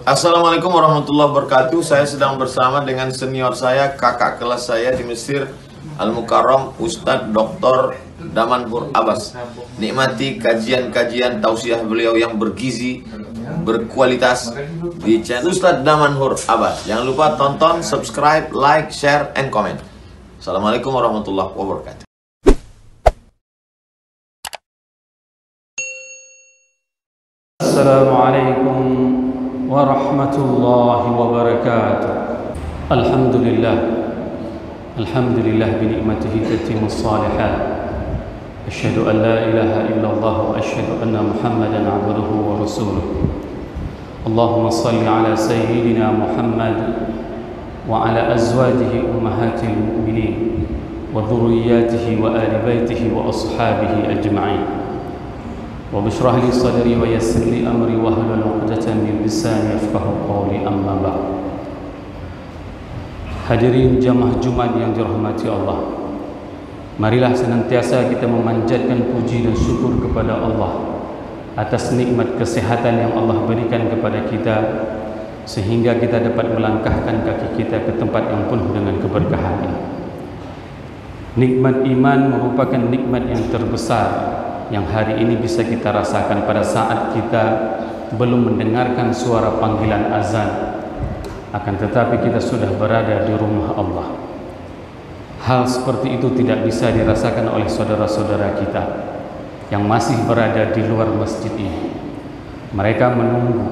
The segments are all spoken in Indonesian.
Assalamualaikum warahmatullahi wabarakatuh. Saya sedang bersama dengan senior saya, kakak kelas saya di Mesir, Al-Mukarram, Ustadz Dr. Damanhur Abbas. Nikmati kajian-kajian tausiah beliau yang bergizi, berkualitas di channel Ustadz Damanhur Abbas. Jangan lupa tonton, subscribe, like, share, and comment. Assalamualaikum warahmatullahi wabarakatuh. Assalamualaikum warahmatullahi wabarakatuh. Alhamdulillah bi ni'matihi tatimmus shalihat. Asyhadu an la ilaha illallah wa asyhadu anna Muhammadan 'abduhu wa rasuluh. Allahumma shalli ala sayyidina Muhammad wa ala azwajihi ummahatil mu'minin wa dhurriyyatihi wa ali baitihi wa ashabihi ajma'in. Wabishrah li sadri wa yassir li amri wahlul 'uqdatam min lisani yafqahu qawli, amma ba'd. Hadirin jamaah Jumat yang dirahmati Allah, marilah senantiasa kita memanjatkan puji dan syukur kepada Allah atas nikmat kesehatan yang Allah berikan kepada kita, sehingga kita dapat melangkahkan kaki kita ke tempat yang penuh dengan keberkahan ini. Nikmat iman merupakan nikmat yang terbesar yang hari ini bisa kita rasakan pada saat kita belum mendengarkan suara panggilan azan, akan tetapi kita sudah berada di rumah Allah. Hal seperti itu tidak bisa dirasakan oleh saudara-saudara kita yang masih berada di luar masjid ini. Mereka menunggu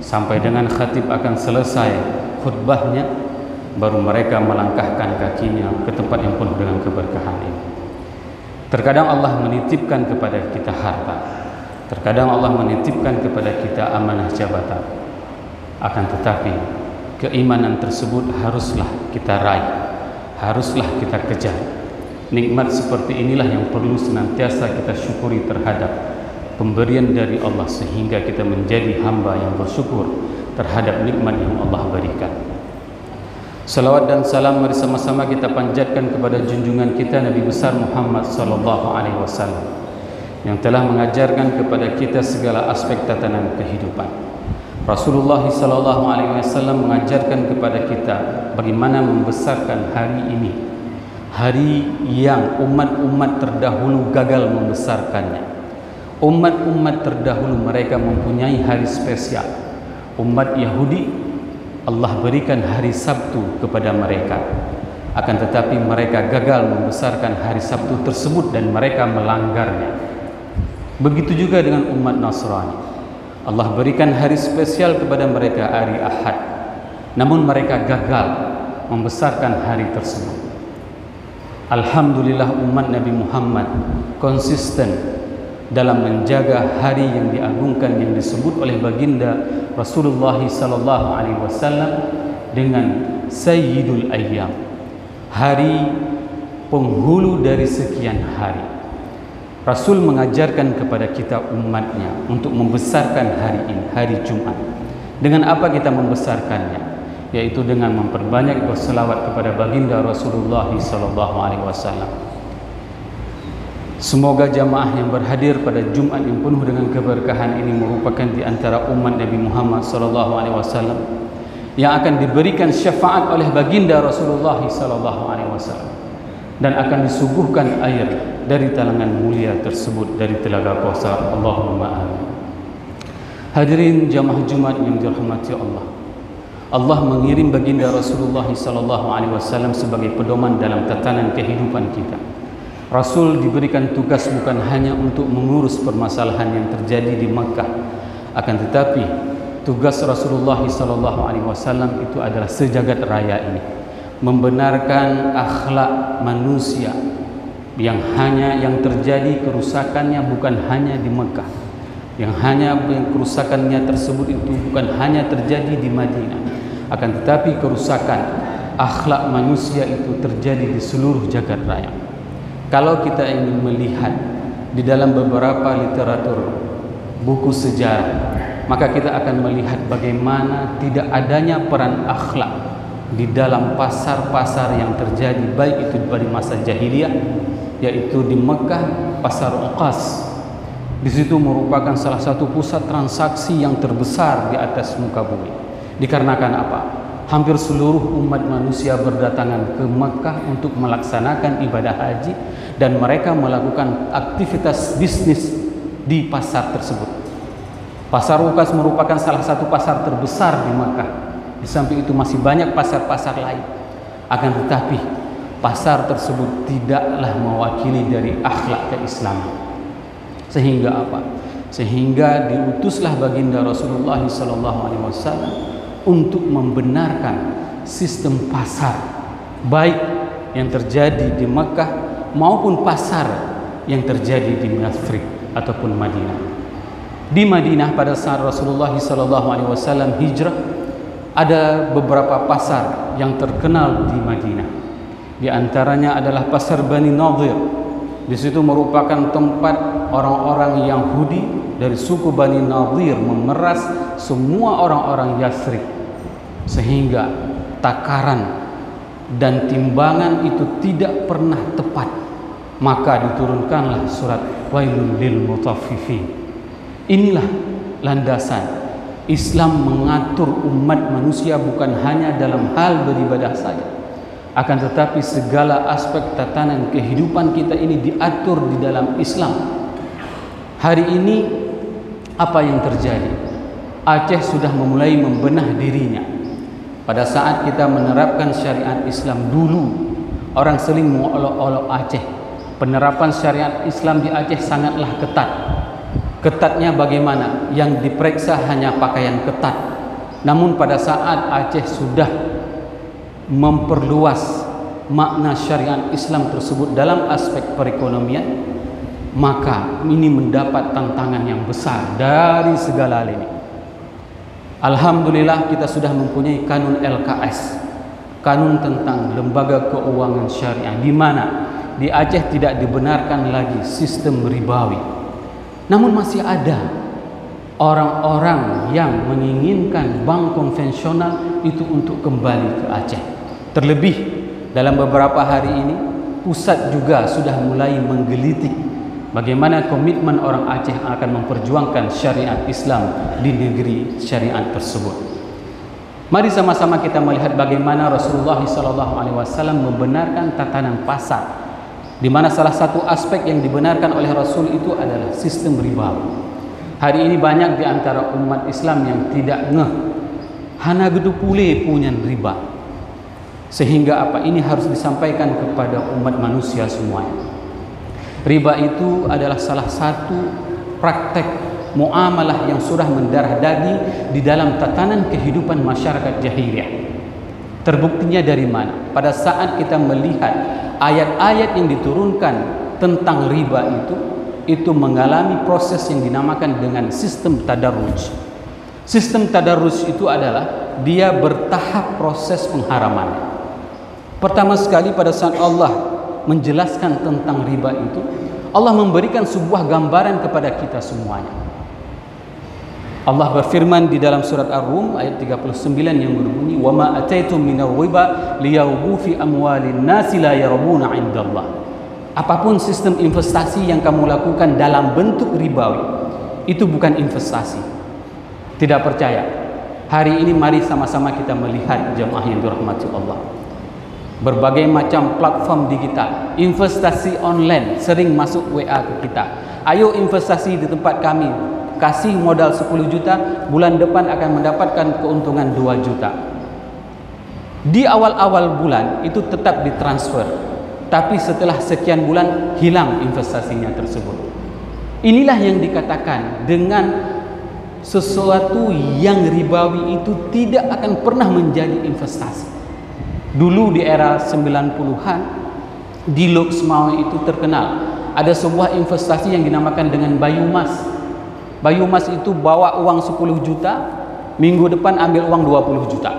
sampai dengan khatib akan selesai khutbahnya, baru mereka melangkahkan kakinya ke tempat yang penuh dengan keberkahan ini. Terkadang Allah menitipkan kepada kita harta, terkadang Allah menitipkan kepada kita amanah jabatan. Akan tetapi keimanan tersebut haruslah kita raih, haruslah kita kejar. Nikmat seperti inilah yang perlu senantiasa kita syukuri terhadap pemberian dari Allah, sehingga kita menjadi hamba yang bersyukur terhadap nikmat yang Allah berikan. Salawat dan salam mari sama-sama kita panjatkan kepada junjungan kita Nabi besar Muhammad sallallahu alaihi wasallam yang telah mengajarkan kepada kita segala aspek tatanan kehidupan. Rasulullah sallallahu alaihi wasallam mengajarkan kepada kita bagaimana membesarkan hari ini, hari yang umat-umat terdahulu gagal membesarkannya. Umat-umat terdahulu mereka mempunyai hari spesial. Umat Yahudi, Allah berikan hari Sabtu kepada mereka, akan tetapi mereka gagal membesarkan hari Sabtu tersebut dan mereka melanggarnya. Begitu juga dengan umat Nasrani. Allah berikan hari spesial kepada mereka, hari Ahad, namun mereka gagal membesarkan hari tersebut. Alhamdulillah umat Nabi Muhammad konsisten dalam menjaga hari yang diagungkan yang disebut oleh baginda Rasulullah sallallahu alaihi wasallam dengan Sayyidul Ayyam, hari penghulu dari sekian hari. Rasul mengajarkan kepada kita umatnya untuk membesarkan hari ini, hari Jumat. Dengan apa kita membesarkannya? Yaitu dengan memperbanyak berselawat kepada baginda Rasulullah sallallahu alaihi wasallam. Semoga jamaah yang berhadir pada Jumat yang penuh dengan keberkahan ini merupakan di antara umat Nabi Muhammad SAW yang akan diberikan syafaat oleh baginda Rasulullah SAW dan akan disuguhkan air dari talangan mulia tersebut dari Telaga Kausar. Allahumma amin. Hadirin jamaah Jumat yang dirahmati Allah, Allah mengirim baginda Rasulullah SAW sebagai pedoman dalam tatanan kehidupan kita. Rasul diberikan tugas bukan hanya untuk mengurus permasalahan yang terjadi di Makkah, akan tetapi tugas Rasulullah SAW itu adalah sejagat raya ini, membenarkan akhlak manusia yang terjadi kerusakannya bukan hanya di Makkah, yang kerusakannya tersebut itu bukan hanya terjadi di Madinah, akan tetapi kerusakan akhlak manusia itu terjadi di seluruh jagat raya. Kalau kita ingin melihat di dalam beberapa literatur buku sejarah, maka kita akan melihat bagaimana tidak adanya peran akhlak di dalam pasar-pasar yang terjadi, baik itu pada masa jahiliyah, yaitu di Mekah, pasar Uqas. Di situ merupakan salah satu pusat transaksi yang terbesar di atas muka bumi. Dikarenakan apa? Hampir seluruh umat manusia berdatangan ke Mekah untuk melaksanakan ibadah haji, dan mereka melakukan aktivitas bisnis di pasar tersebut. Pasar Uqas merupakan salah satu pasar terbesar di Mekah. Di samping itu masih banyak pasar-pasar lain. Akan tetapi pasar tersebut tidaklah mewakili dari akhlak keislaman. Sehingga apa? Sehingga diutuslah baginda Rasulullah SAW untuk membenarkan sistem pasar baik yang terjadi di Mekah maupun pasar yang terjadi di Yathrib ataupun Madinah. Di Madinah pada saat Rasulullah SAW hijrah, ada beberapa pasar yang terkenal di Madinah. Di antaranya adalah pasar Bani Nadir. Di situ merupakan tempat orang-orang Yahudi dari suku Bani Nadir memeras semua orang-orang Yathrib, sehingga takaran dan timbangan itu tidak pernah tepat. Maka diturunkanlah surat Wailul lil Mutaffifin. Inilah landasan Islam mengatur umat manusia bukan hanya dalam hal beribadah saja, akan tetapi segala aspek tatanan kehidupan kita ini diatur di dalam Islam. Hari ini apa yang terjadi? Aceh sudah memulai membenah dirinya. Pada saat kita menerapkan syariat Islam dulu, orang sering mengolok-olok Aceh. Penerapan syariat Islam di Aceh sangatlah ketat. Ketatnya bagaimana? Yang diperiksa hanya pakaian ketat. Namun pada saat Aceh sudah memperluas makna syariat Islam tersebut dalam aspek perekonomian, maka ini mendapat tantangan yang besar dari segala hal ini. Alhamdulillah kita sudah mempunyai kanun LKS, kanun tentang lembaga keuangan syariah, di mana di Aceh tidak dibenarkan lagi sistem ribawi. Namun masih ada orang-orang yang menginginkan bank konvensional itu untuk kembali ke Aceh. Terlebih dalam beberapa hari ini pusat juga sudah mulai menggelitik bagaimana komitmen orang Aceh akan memperjuangkan syariat Islam di negeri syariat tersebut. Mari sama-sama kita melihat bagaimana Rasulullah SAW membenarkan tatanan pasar, di mana salah satu aspek yang dibenarkan oleh Rasul itu adalah sistem riba. Hari ini banyak di antara umat Islam yang tidak ngeh, hana gedu pule punya riba. Sehingga apa? Ini harus disampaikan kepada umat manusia semuanya. Riba itu adalah salah satu praktek muamalah yang sudah mendarah daging di dalam tatanan kehidupan masyarakat jahiliyah. Terbuktinya dari mana? Pada saat kita melihat ayat-ayat yang diturunkan tentang riba itu mengalami proses yang dinamakan dengan sistem tadarruj. Sistem tadarruj itu adalah dia bertahap proses pengharaman. Pertama sekali pada saat Allah menjelaskan tentang riba itu, Allah memberikan sebuah gambaran kepada kita semuanya. Allah berfirman di dalam surat Ar-Rum ayat 39 yang berbunyi, "Wa ma ataitum minar riba liyarbu fi amwalin nasi la yarbuna 'indallah." Apapun sistem investasi yang kamu lakukan dalam bentuk ribawi, itu bukan investasi. Tidak percaya? Hari ini mari sama-sama kita melihat jemaah yang dirahmati Allah. Berbagai macam platform digital, investasi online sering masuk WA ke kita. Ayo investasi di tempat kami, kasih modal 10 juta, bulan depan akan mendapatkan keuntungan 2 juta. Di awal-awal bulan itu tetap ditransfer, tapi setelah sekian bulan hilang investasinya tersebut. Inilah yang dikatakan dengan sesuatu yang ribawi itu tidak akan pernah menjadi investasi. Dulu di era 90-an di Luxmau itu terkenal, ada sebuah investasi yang dinamakan dengan Bayumas. Bayumas itu bawa uang 10 juta, minggu depan ambil uang 20 juta.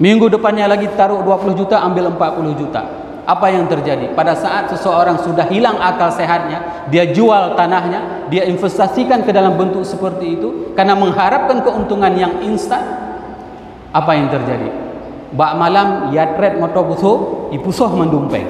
Minggu depannya lagi taruh 20 juta, ambil 40 juta. Apa yang terjadi? Pada saat seseorang sudah hilang akal sehatnya, dia jual tanahnya, dia investasikan ke dalam bentuk seperti itu karena mengharapkan keuntungan yang instan. Apa yang terjadi? Bak malam yatret motor pusuh, ipusoh mendumpeng.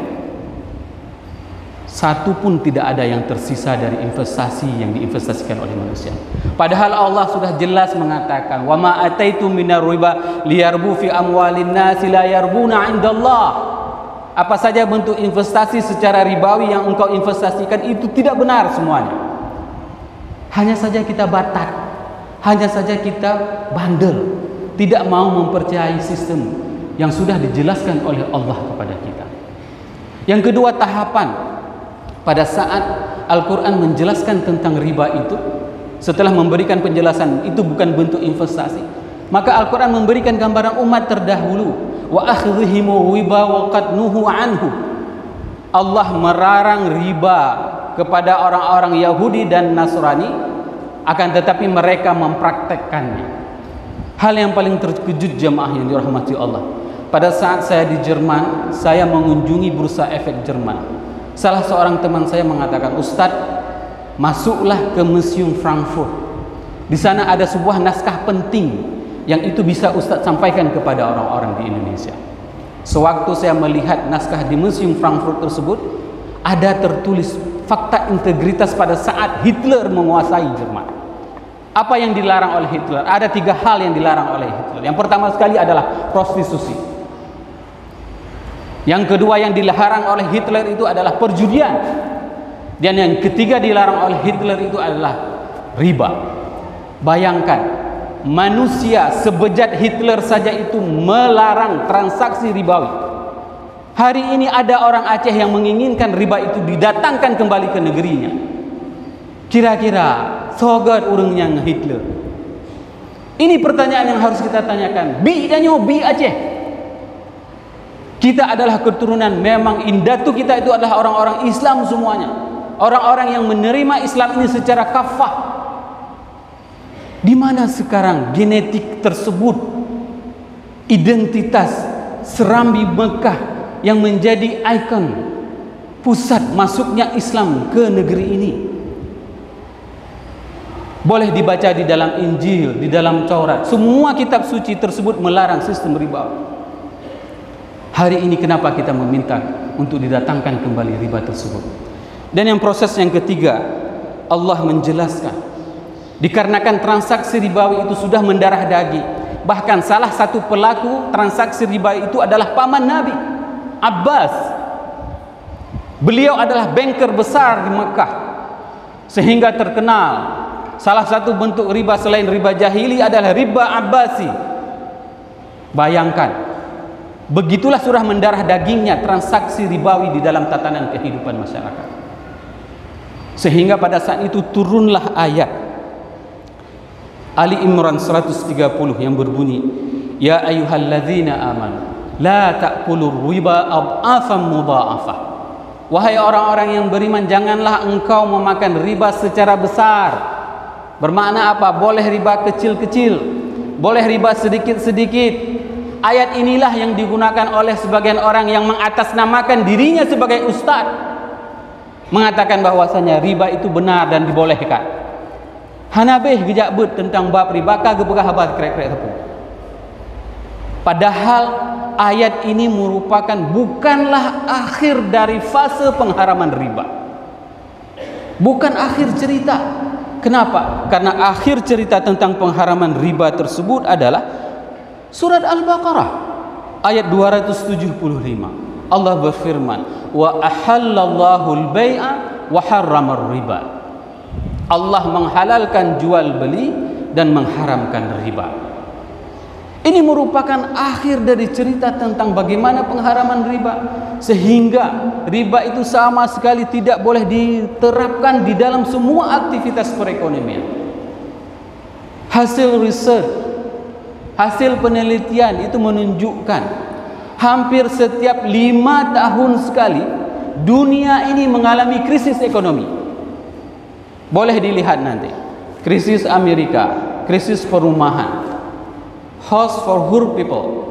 satu pun tidak ada yang tersisa dari investasi yang diinvestasikan oleh manusia. Padahal Allah sudah jelas mengatakan, "Wa ma ataitum minar riba liyarbu fi amwalin nasi la yarbuna 'indallah." Apa saja bentuk investasi secara ribawi yang engkau investasikan itu tidak benar semuanya. Hanya saja kita batat, hanya saja kita bandel, tidak mau mempercayai sistem yang sudah dijelaskan oleh Allah kepada kita. Yang kedua, tahapan pada saat Al-Quran menjelaskan tentang riba itu, setelah memberikan penjelasan itu bukan bentuk investasi, maka Al-Quran memberikan gambaran umat terdahulu. Wa akhdhihimu riba wa qad nuhu anhu. Allah melarang riba kepada orang-orang Yahudi dan Nasrani, akan tetapi mereka mempraktekkannya. Hal yang paling terkejut jemaah yang dirahmati Allah, pada saat saya di Jerman, saya mengunjungi Bursa Efek Jerman. Salah seorang teman saya mengatakan, "Ustadz, masuklah ke Museum Frankfurt. Di sana ada sebuah naskah penting yang itu bisa Ustadz sampaikan kepada orang-orang di Indonesia." Sewaktu saya melihat naskah di Museum Frankfurt tersebut, ada tertulis fakta integritas pada saat Hitler menguasai Jerman. Apa yang dilarang oleh Hitler? Ada 3 hal yang dilarang oleh Hitler. Yang pertama sekali adalah prostitusi. Yang kedua yang dilarang oleh Hitler itu adalah perjudian. Dan yang ketiga dilarang oleh Hitler itu adalah riba. Bayangkan, manusia sebejat Hitler saja itu melarang transaksi ribawi. Hari ini ada orang Aceh yang menginginkan riba itu didatangkan kembali ke negerinya. Kira-kira sogat urangnya Hitler. Ini pertanyaan yang harus kita tanyakan. Bi Aceh. Kita adalah keturunan, memang indatu kita itu adalah orang-orang Islam semuanya. Orang-orang yang menerima Islam ini secara kafah. Di mana sekarang genetik tersebut, identitas Serambi Mekah yang menjadi ikon pusat masuknya Islam ke negeri ini? Boleh dibaca di dalam Injil, di dalam Taurat. Semua kitab suci tersebut melarang sistem riba. Hari ini kenapa kita meminta untuk didatangkan kembali riba tersebut? Dan yang proses yang ketiga, Allah menjelaskan, dikarenakan transaksi ribawi itu sudah mendarah daging. Bahkan salah satu pelaku transaksi riba itu adalah paman Nabi, Abbas. Beliau adalah banker besar di Mekah, sehingga terkenal. Salah satu bentuk riba selain riba jahili adalah riba Abbasi. Bayangkan, begitulah surah mendarah dagingnya transaksi ribawi di dalam tatanan kehidupan masyarakat. Sehingga pada saat itu turunlah ayat Ali Imran 130 yang berbunyi, "Ya ayyuhalladzina amanu la ta'kulur riba adhafan mudha'afah." Wahai orang-orang yang beriman, janganlah engkau memakan riba secara besar. Bermakna apa? Boleh riba kecil-kecil, boleh riba sedikit-sedikit. Ayat inilah yang digunakan oleh sebagian orang yang mengatasnamakan dirinya sebagai ustaz, mengatakan bahwasanya riba itu benar dan dibolehkan. Hanabih gejakbut tentang bab riba kagak habat krek-krek tepung. Padahal ayat ini merupakan bukanlah akhir dari fase pengharaman riba. Bukan akhir cerita. Kenapa? Karena akhir cerita tentang pengharaman riba tersebut adalah Surat Al-Baqarah ayat 275. Allah berfirman, "Wa ahallallahu al-bai'a wa harramar riba." Allah menghalalkan jual beli dan mengharamkan riba. Ini merupakan akhir dari cerita tentang bagaimana pengharaman riba, sehingga riba itu sama sekali tidak boleh diterapkan di dalam semua aktivitas perekonomian. Hasil riset, hasil penelitian itu menunjukkan hampir setiap 5 tahun sekali dunia ini mengalami krisis ekonomi. Boleh dilihat nanti, krisis Amerika, krisis perumahan, house for poor people.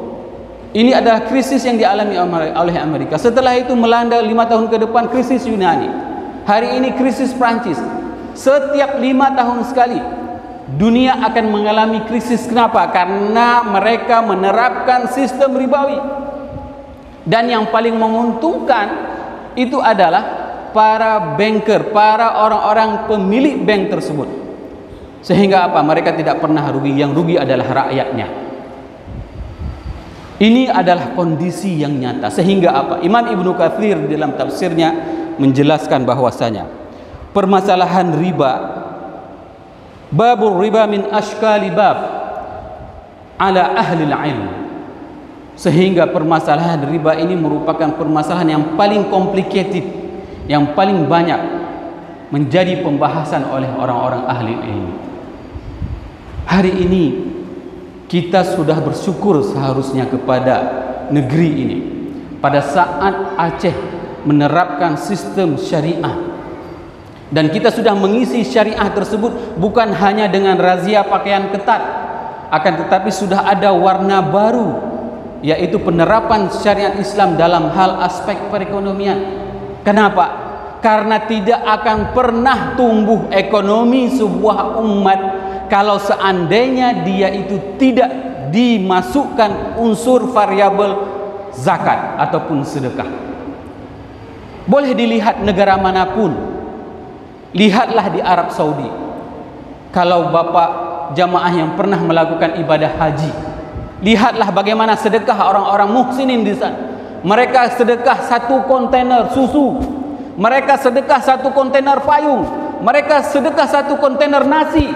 Ini adalah krisis yang dialami oleh Amerika. Setelah itu melanda 5 tahun ke depan krisis Yunani. Hari ini krisis Prancis. Setiap 5 tahun sekali dunia akan mengalami krisis. Kenapa? Karena mereka menerapkan sistem ribawi. Dan yang paling menguntungkan itu adalah para banker, para orang-orang pemilik bank tersebut. Sehingga apa? Mereka tidak pernah rugi, yang rugi adalah rakyatnya. Ini adalah kondisi yang nyata. Sehingga apa? Imam Ibnu Katsir dalam tafsirnya menjelaskan bahwasanya permasalahan riba, babur riba min ashkali bab ala ahli ilm. Sehingga permasalahan riba ini merupakan permasalahan yang paling complicated, yang paling banyak menjadi pembahasan oleh orang-orang ahli ilmu. Hari ini kita sudah bersyukur seharusnya kepada negeri ini pada saat Aceh menerapkan sistem syariah, dan kita sudah mengisi syariah tersebut bukan hanya dengan razia pakaian ketat, akan tetapi sudah ada warna baru, yaitu penerapan syariat Islam dalam hal aspek perekonomian. Kenapa? Karena tidak akan pernah tumbuh ekonomi sebuah umat kalau seandainya dia itu tidak dimasukkan unsur variabel zakat ataupun sedekah. Boleh dilihat negara manapun. Lihatlah di Arab Saudi. Kalau bapak jamaah yang pernah melakukan ibadah haji, lihatlah bagaimana sedekah orang-orang muhsinin di sana. Mereka sedekah 1 kontainer susu, mereka sedekah 1 kontainer payung, mereka sedekah 1 kontainer nasi.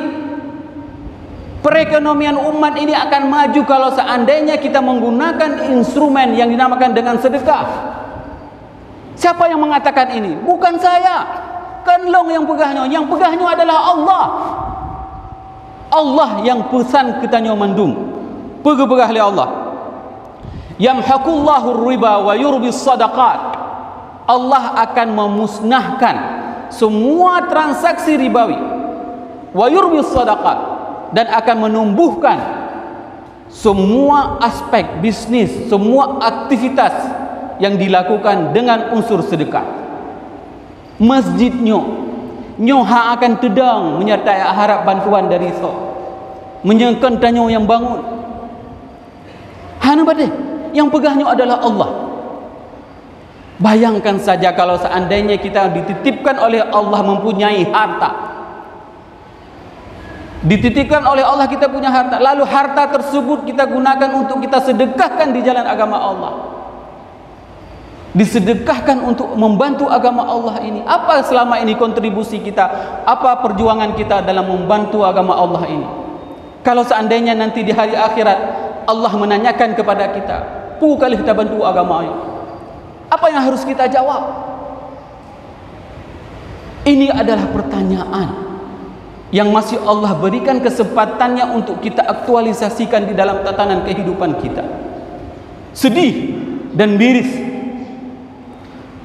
Perekonomian umat ini akan maju kalau seandainya kita menggunakan instrumen yang dinamakan dengan sedekah. Siapa yang mengatakan ini? Bukan saya. Kenlong yang pegahnya. Yang pegahnya adalah Allah. Allah yang pesan kita mandum. Pegah oleh Allah. Yamhaqullahu riba wa yurbis sadaqat. Allah akan memusnahkan semua transaksi ribawi. Wa yurbis sadaqat. Dan akan menumbuhkan semua aspek bisnis, semua aktivitas yang dilakukan dengan unsur sedekah. Masjid nyo akan tedang menyertai harap bantuan dari so, menyengkan tanyo yang bangun. Hana badai yang pegahnya adalah Allah. Bayangkan saja kalau seandainya kita dititipkan oleh Allah mempunyai harta. Dititipkan oleh Allah kita punya harta, lalu harta tersebut kita gunakan untuk kita sedekahkan di jalan agama Allah, disedekahkan untuk membantu agama Allah ini. Apa selama ini kontribusi kita, apa perjuangan kita dalam membantu agama Allah ini? Kalau seandainya nanti di hari akhirat Allah menanyakan kepada kita, kali kita bantu agama ini, apa yang harus kita jawab? Ini adalah pertanyaan yang masih Allah berikan kesempatannya untuk kita aktualisasikan di dalam tatanan kehidupan kita. Sedih dan miris.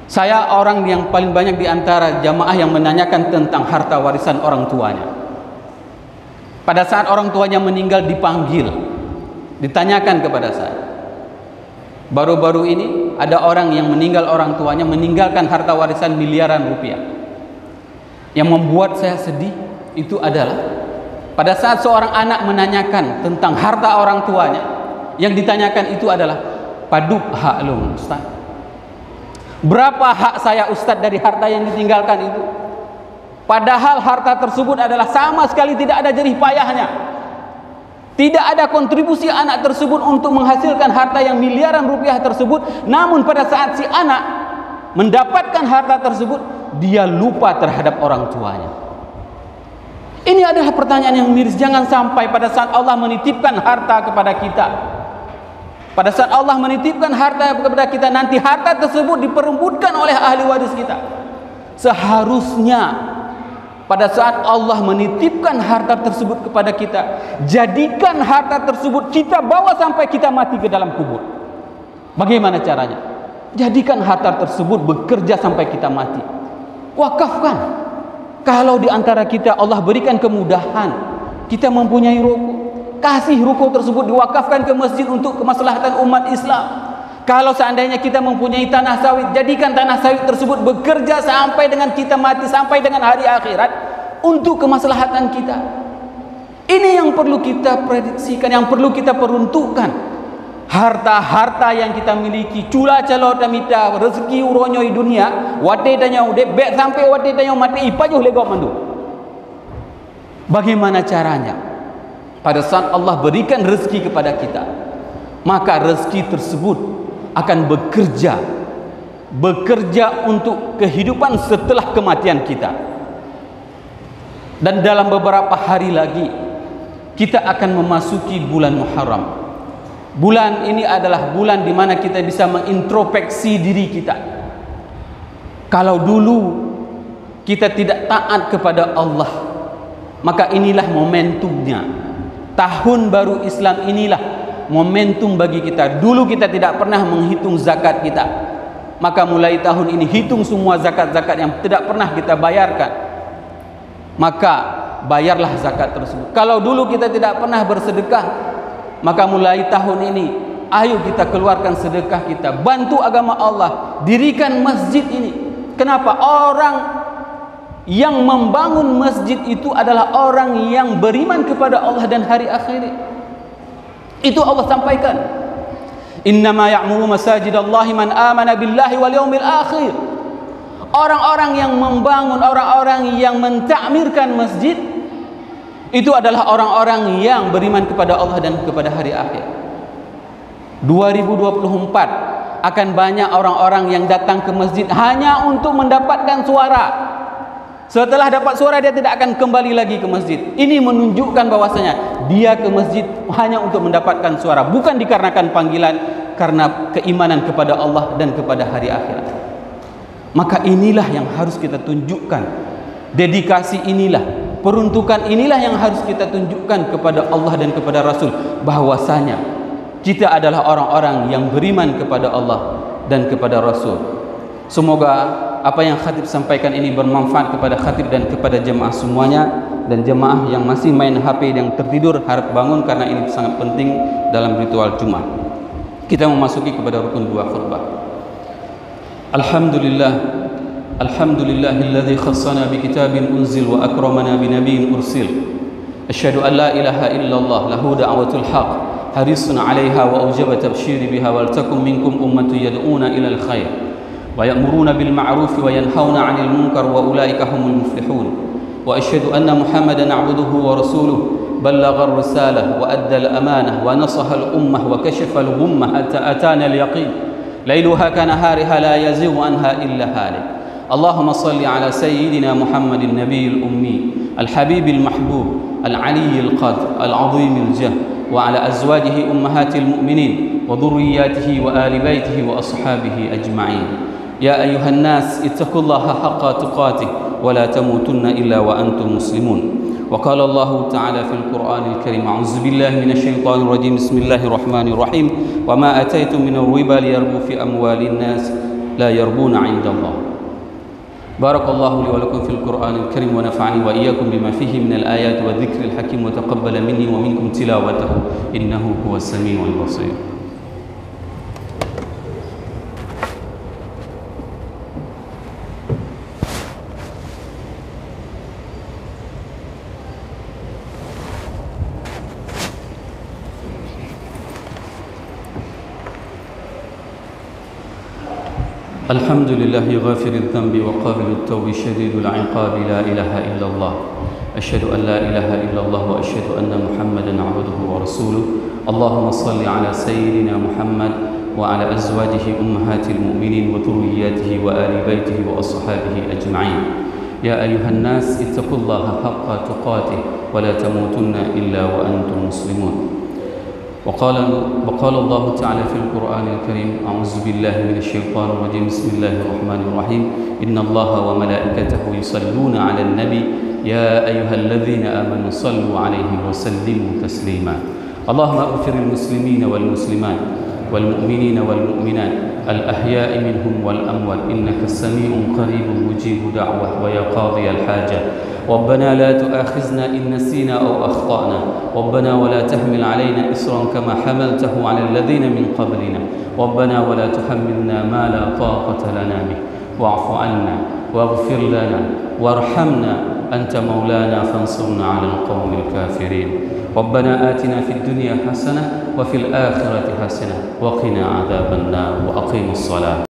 Saya orang yang paling banyak di antara jamaah yang menanyakan tentang harta warisan orang tuanya. Pada saat orang tuanya meninggal dipanggil, ditanyakan kepada saya. Baru-baru ini ada orang yang meninggal orang tuanya meninggalkan harta warisan miliaran rupiah. Yang membuat saya sedih itu adalah pada saat seorang anak menanyakan tentang harta orang tuanya, yang ditanyakan itu adalah paduk hak lu Ustaz. Berapa hak saya Ustaz dari harta yang ditinggalkan itu? Padahal harta tersebut adalah sama sekali tidak ada jerih payahnya. Tidak ada kontribusi anak tersebut untuk menghasilkan harta yang miliaran rupiah tersebut. Namun pada saat si anak mendapatkan harta tersebut, dia lupa terhadap orang tuanya. Ini adalah pertanyaan yang miris. Jangan sampai pada saat Allah menitipkan harta kepada kita, pada saat Allah menitipkan harta kepada kita, nanti harta tersebut diperebutkan oleh ahli waris kita. Seharusnya pada saat Allah menitipkan harta tersebut kepada kita, jadikan harta tersebut kita bawa sampai kita mati ke dalam kubur. Bagaimana caranya? Jadikan harta tersebut bekerja sampai kita mati. Wakafkan. Kalau di antara kita Allah berikan kemudahan, kita mempunyai ruko, kasih ruko tersebut diwakafkan ke masjid untuk kemaslahatan umat Islam. Kalau seandainya kita mempunyai tanah sawit, jadikan tanah sawit tersebut bekerja sampai dengan kita mati, sampai dengan hari akhirat untuk kemaslahatan kita. Ini yang perlu kita prediksikan, yang perlu kita peruntukkan. harta-harta yang kita miliki, cula calo tamita rezeki uronyoi dunia, wate tanya ude be sampai wate tanya mati ipajuh legok mandu. Bagaimana caranya? Pada saat Allah berikan rezeki kepada kita, maka rezeki tersebut akan bekerja untuk kehidupan setelah kematian kita. Dan dalam beberapa hari lagi kita akan memasuki bulan Muharram. Bulan ini adalah bulan di mana kita bisa mengintrospeksi diri kita. Kalau dulu kita tidak taat kepada Allah, maka inilah momentumnya. Tahun baru Islam inilah momentum bagi kita. Dulu kita tidak pernah menghitung zakat kita, maka mulai tahun ini hitung semua zakat-zakat yang tidak pernah kita bayarkan, maka bayarlah zakat tersebut. Kalau dulu kita tidak pernah bersedekah, maka mulai tahun ini ayo kita keluarkan sedekah kita, bantu agama Allah, dirikan masjid ini. Kenapa? Orang yang membangun masjid itu adalah orang yang beriman kepada Allah dan hari akhir. Itu Allah sampaikan, innama ya'muru masajidallahi man amana billahi wal yaumil akhir. Orang-orang yang membangun, orang-orang yang mentakmirkan masjid, itu adalah orang-orang yang beriman kepada Allah dan kepada hari akhir. 2024 akan banyak orang-orang yang datang ke masjid hanya untuk mendapatkan suara. Setelah dapat suara dia tidak akan kembali lagi ke masjid. Ini menunjukkan bahwasanya dia ke masjid hanya untuk mendapatkan suara, bukan dikarenakan panggilan, karena keimanan kepada Allah dan kepada hari akhirat. Maka inilah yang harus kita tunjukkan. Dedikasi inilah, peruntukan inilah yang harus kita tunjukkan kepada Allah dan kepada Rasul, bahwasanya kita adalah orang-orang yang beriman kepada Allah dan kepada Rasul. Semoga apa yang khatib sampaikan ini bermanfaat kepada khatib dan kepada jemaah semuanya. Dan jemaah yang masih main HP yang tertidur harap bangun, karena ini sangat penting dalam ritual Jumat. Kita memasuki kepada rukun 2 khutbah. Alhamdulillah, alhamdulillahilladzi khassana bi kitabin unzil wa akramana bi nabiyyin ursil. Asyhadu an la ilaha illallah lahu da'watul haq, harisun 'alaiha wa aujaba tabsyiri biha, wal takum minkum ummatun yad'una ilal khair wa ya'muruna bil ma'ruf wa yanhauna 'anil munkar wa ulaika humul muflihun. Wa asyhadu anna Muhammadan 'abduhu wa rasuluhu ballagha ar-risalah wa adda al-amanah wa nasaha al-ummah wa kashafa al-ghummah hatta atana al-yaqin. ليلها كنهارها لا يزيغ عنها إلا هالك. اللهم صل على سيدنا محمد النبي الأمي الحبيب المحبوب العلي القدر العظيم الجاه، وعلى أزواجه أمهات المؤمنين وذرياته وآل بيته وأصحابه أجمعين. يا أيها الناس اتقوا الله حق تقاته ولا تموتن إلا وأنتم مسلمون. وقال الله تعالى في القرآن الكريم أعوذ بالله من الشيطان الرجيم بسم الله الرحمن الرحيم وما أتيتم من الربا ليربو في أموال الناس لا يربون عند الله. بارك الله لي ولكم في القرآن الكريم ونفعني وإياكم بما فيه من الآيات والذكر الحكيم وتقبل مني ومنكم تلاوته إنه هو السميع البصير. الحمد لله غافر الذنب وقابل التوب شديد العقاب لا إله إلا الله. أشهد أن لا إله إلا الله وأشهد أن محمدا عبده ورسوله. اللهم صل على سيدنا محمد وعلى أزواجه أمهات المؤمنين وذرياته وآل بيته وأصحابه أجمعين. يا أيها الناس اتقوا الله حق تقاته ولا تموتن إلا وأنتم مسلمون. وقال الله تعالى في القرآن الكريم أعوذ بالله من الشيطان الرجيم بسم الله الرحمن الرحيم إن الله وملائكته يصلون على النبي يا أيها الذين آمنوا صلوا عليه وسلموا تسليما. اللهم اغفر المسلمين والمسلمات والمؤمنين والمؤمنات الأحياء منهم والأموات إنك سميع قريب مجيب دعوة ويا قاضي الحاجة. ربنا لا تؤاخذنا إن نسينا أو أخطأنا. ربنا ولا تحمل علينا إصرا كما حملته على الذين من قبلنا. ربنا ولا تحملنا ما لا طاقة لنا به. واعف عنا واغفر لنا وارحمنا أنت مولانا فانصرنا على القوم الكافرين. Rabbana atina fid dunya hasanah wa fil akhirati hasanah wa qina adzabannar wa aqimus shalah.